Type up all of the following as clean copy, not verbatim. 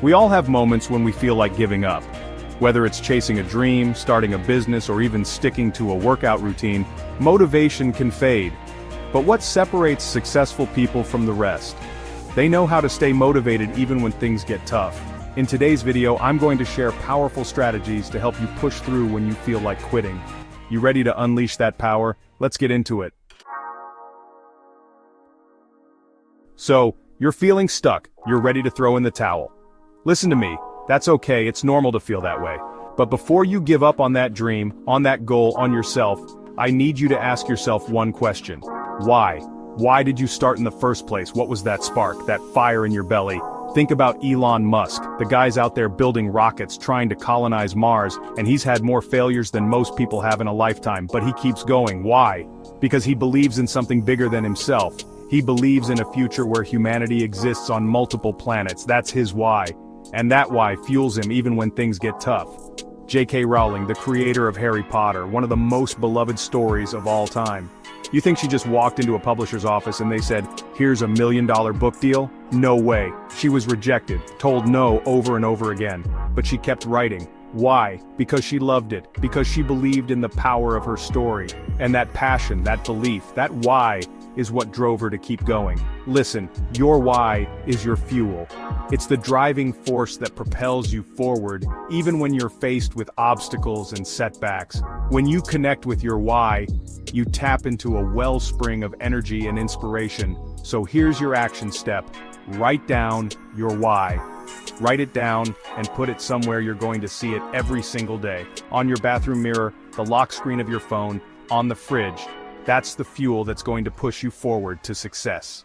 We all have moments when we feel like giving up. Whether it's chasing a dream, starting a business, or even sticking to a workout routine, motivation can fade. But what separates successful people from the rest? They know how to stay motivated even when things get tough. In today's video, I'm going to share powerful strategies to help you push through when you feel like quitting. You ready to unleash that power? Let's get into it. So, you're feeling stuck, you're ready to throw in the towel. Listen to me, that's okay, it's normal to feel that way. But before you give up on that dream, on that goal, on yourself, I need you to ask yourself one question. Why? Why did you start in the first place? What was that spark, that fire in your belly? Think about Elon Musk, the guy's out there building rockets trying to colonize Mars, and he's had more failures than most people have in a lifetime, but he keeps going. Why? Because he believes in something bigger than himself. He believes in a future where humanity exists on multiple planets. That's his why. And that why fuels him even when things get tough. J.K. Rowling, the creator of Harry Potter, one of the most beloved stories of all time. You think she just walked into a publisher's office and they said, "Here's $1 million book deal"? No way. She was rejected, told no over and over again. But she kept writing. Why? Because she loved it, because she believed in the power of her story. And that passion, that belief, that why is what drove her to keep going. Listen, your why is your fuel. It's the driving force that propels you forward, even when you're faced with obstacles and setbacks. When you connect with your why, you tap into a wellspring of energy and inspiration. So here's your action step. Write down your why. Write it down and put it somewhere you're going to see it every single day. On your bathroom mirror, the lock screen of your phone, on the fridge. That's the fuel that's going to push you forward to success.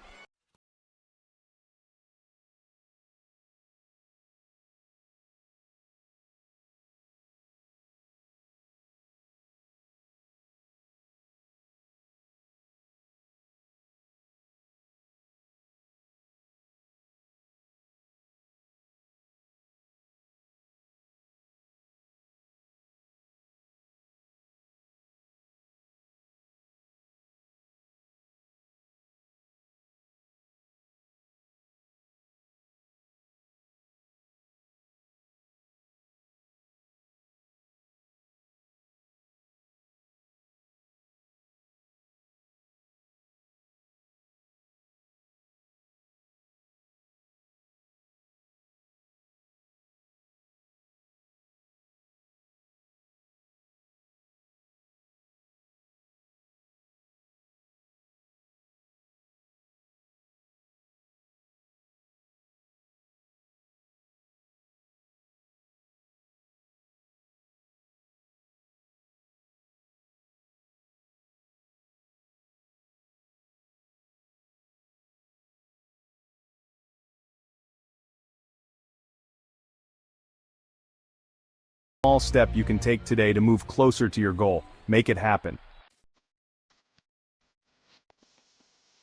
Small step you can take today to move closer to your goal. Make it happen.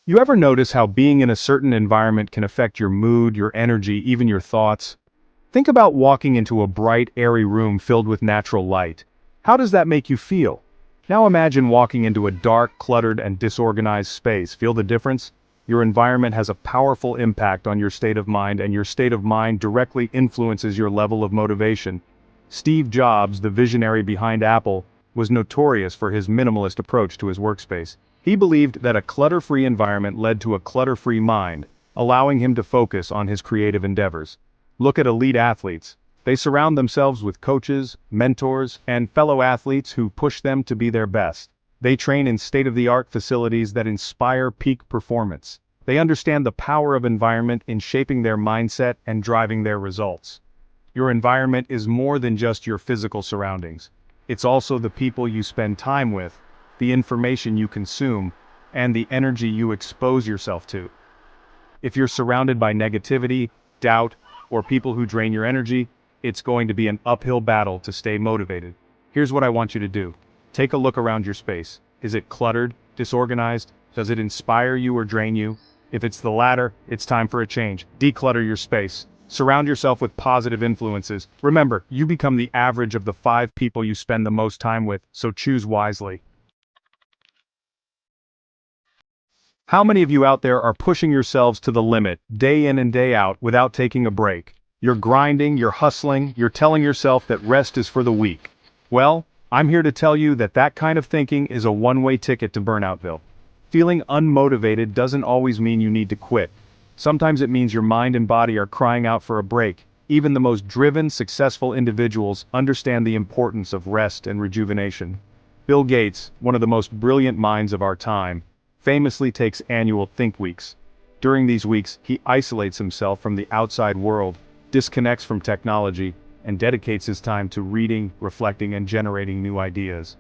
You ever notice how being in a certain environment can affect your mood, your energy, even your thoughts? Think about walking into a bright, airy room filled with natural light. How does that make you feel? Now imagine walking into a dark, cluttered, and disorganized space. Feel the difference? Your environment has a powerful impact on your state of mind, and your state of mind directly influences your level of motivation. Steve Jobs, the visionary behind Apple, was notorious for his minimalist approach to his workspace. He believed that a clutter-free environment led to a clutter-free mind, allowing him to focus on his creative endeavors. Look at elite athletes. They surround themselves with coaches, mentors, and fellow athletes who push them to be their best. They train in state-of-the-art facilities that inspire peak performance. They understand the power of environment in shaping their mindset and driving their results. Your environment is more than just your physical surroundings. It's also the people you spend time with, the information you consume, and the energy you expose yourself to. If you're surrounded by negativity, doubt, or people who drain your energy, it's going to be an uphill battle to stay motivated. Here's what I want you to do. Take a look around your space. Is it cluttered, disorganized? Does it inspire you or drain you? If it's the latter, it's time for a change. Declutter your space. Surround yourself with positive influences. Remember, you become the average of the 5 people you spend the most time with, so choose wisely. How many of you out there are pushing yourselves to the limit, day in and day out, without taking a break? You're grinding, you're hustling, you're telling yourself that rest is for the weak. Well, I'm here to tell you that that kind of thinking is a one-way ticket to Burnoutville. Feeling unmotivated doesn't always mean you need to quit. Sometimes it means your mind and body are crying out for a break. Even the most driven, successful individuals understand the importance of rest and rejuvenation. Bill Gates, one of the most brilliant minds of our time, famously takes annual Think Weeks. During these weeks, he isolates himself from the outside world, disconnects from technology, and dedicates his time to reading, reflecting, and generating new ideas.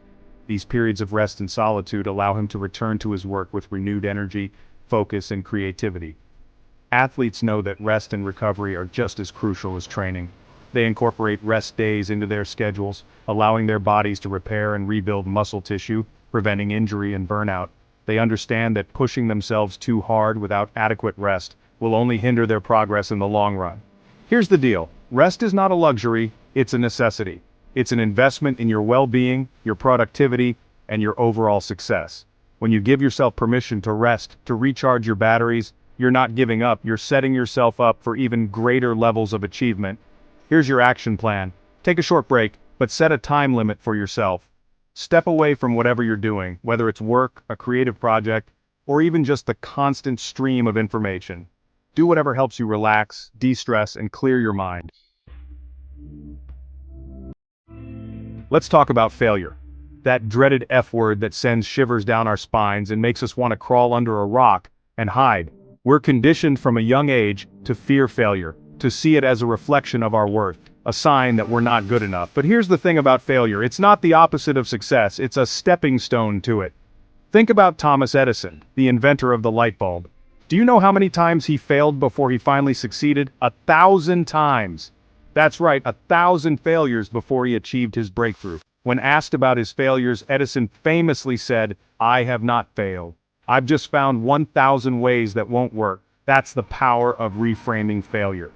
These periods of rest and solitude allow him to return to his work with renewed energy, focus, and creativity. Athletes know that rest and recovery are just as crucial as training. They incorporate rest days into their schedules, allowing their bodies to repair and rebuild muscle tissue, preventing injury and burnout. They understand that pushing themselves too hard without adequate rest will only hinder their progress in the long run. Here's the deal. Rest is not a luxury, it's a necessity. It's an investment in your well-being, your productivity, and your overall success. When you give yourself permission to rest, to recharge your batteries, you're not giving up, you're setting yourself up for even greater levels of achievement. Here's your action plan. Take a short break, but set a time limit for yourself. Step away from whatever you're doing, whether it's work, a creative project, or even just the constant stream of information. Do whatever helps you relax, de-stress, and clear your mind. Let's talk about failure. That dreaded F word that sends shivers down our spines and makes us want to crawl under a rock and hide. We're conditioned from a young age to fear failure, to see it as a reflection of our worth, a sign that we're not good enough. But here's the thing about failure, it's not the opposite of success, it's a stepping stone to it. Think about Thomas Edison, the inventor of the light bulb. Do you know how many times he failed before he finally succeeded? 1,000 times. That's right, 1,000 failures before he achieved his breakthrough. When asked about his failures, Edison famously said, "I have not failed. I've just found 1,000 ways that won't work." That's the power of reframing failure.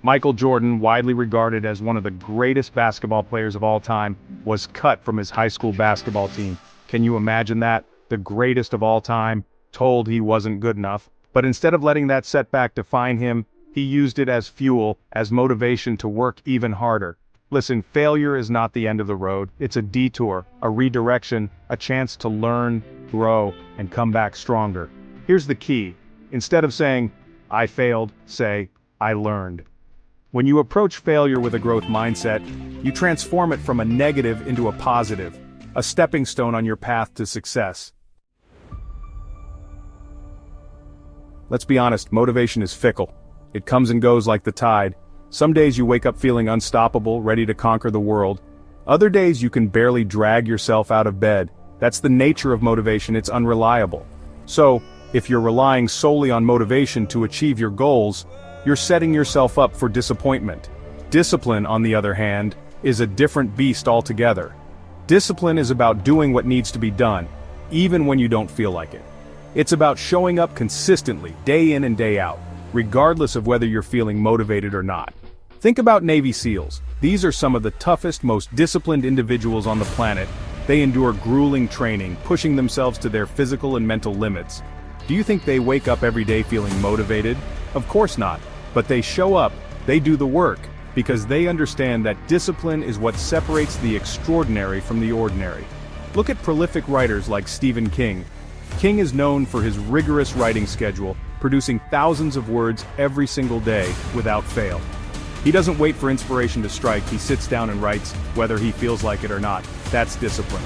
Michael Jordan, widely regarded as one of the greatest basketball players of all time, was cut from his high school basketball team. Can you imagine that? The greatest of all time, told he wasn't good enough. But instead of letting that setback define him, he used it as fuel, as motivation to work even harder. Listen, failure is not the end of the road. It's a detour, a redirection, a chance to learn, grow, and come back stronger. Here's the key. Instead of saying, "I failed," say, "I learned." When you approach failure with a growth mindset, you transform it from a negative into a positive, a stepping stone on your path to success. Let's be honest, motivation is fickle. It comes and goes like the tide. Some days you wake up feeling unstoppable, ready to conquer the world. Other days you can barely drag yourself out of bed. That's the nature of motivation, it's unreliable. So, if you're relying solely on motivation to achieve your goals, you're setting yourself up for disappointment. Discipline, on the other hand, is a different beast altogether. Discipline is about doing what needs to be done, even when you don't feel like it. It's about showing up consistently, day in and day out, regardless of whether you're feeling motivated or not. Think about Navy SEALs. These are some of the toughest, most disciplined individuals on the planet. They endure grueling training, pushing themselves to their physical and mental limits. Do you think they wake up every day feeling motivated? Of course not. But they show up, they do the work, because they understand that discipline is what separates the extraordinary from the ordinary. Look at prolific writers like Stephen King. King is known for his rigorous writing schedule, producing thousands of words every single day, without fail. He doesn't wait for inspiration to strike, he sits down and writes, whether he feels like it or not. That's discipline.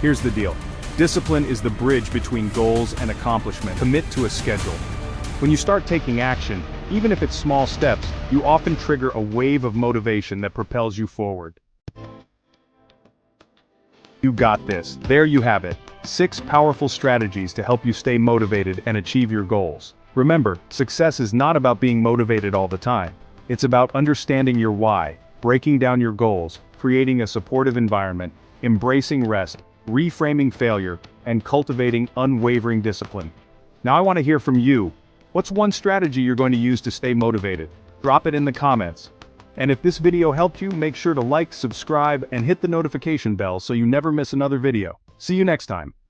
Here's the deal. Discipline is the bridge between goals and accomplishment. Commit to a schedule. When you start taking action, even if it's small steps, you often trigger a wave of motivation that propels you forward. You got this. There you have it. 6 powerful strategies to help you stay motivated and achieve your goals. Remember, success is not about being motivated all the time. It's about understanding your why, breaking down your goals, creating a supportive environment, embracing rest, reframing failure, and cultivating unwavering discipline. Now I want to hear from you. What's one strategy you're going to use to stay motivated? Drop it in the comments. And if this video helped you, make sure to like, subscribe, and hit the notification bell so you never miss another video. See you next time.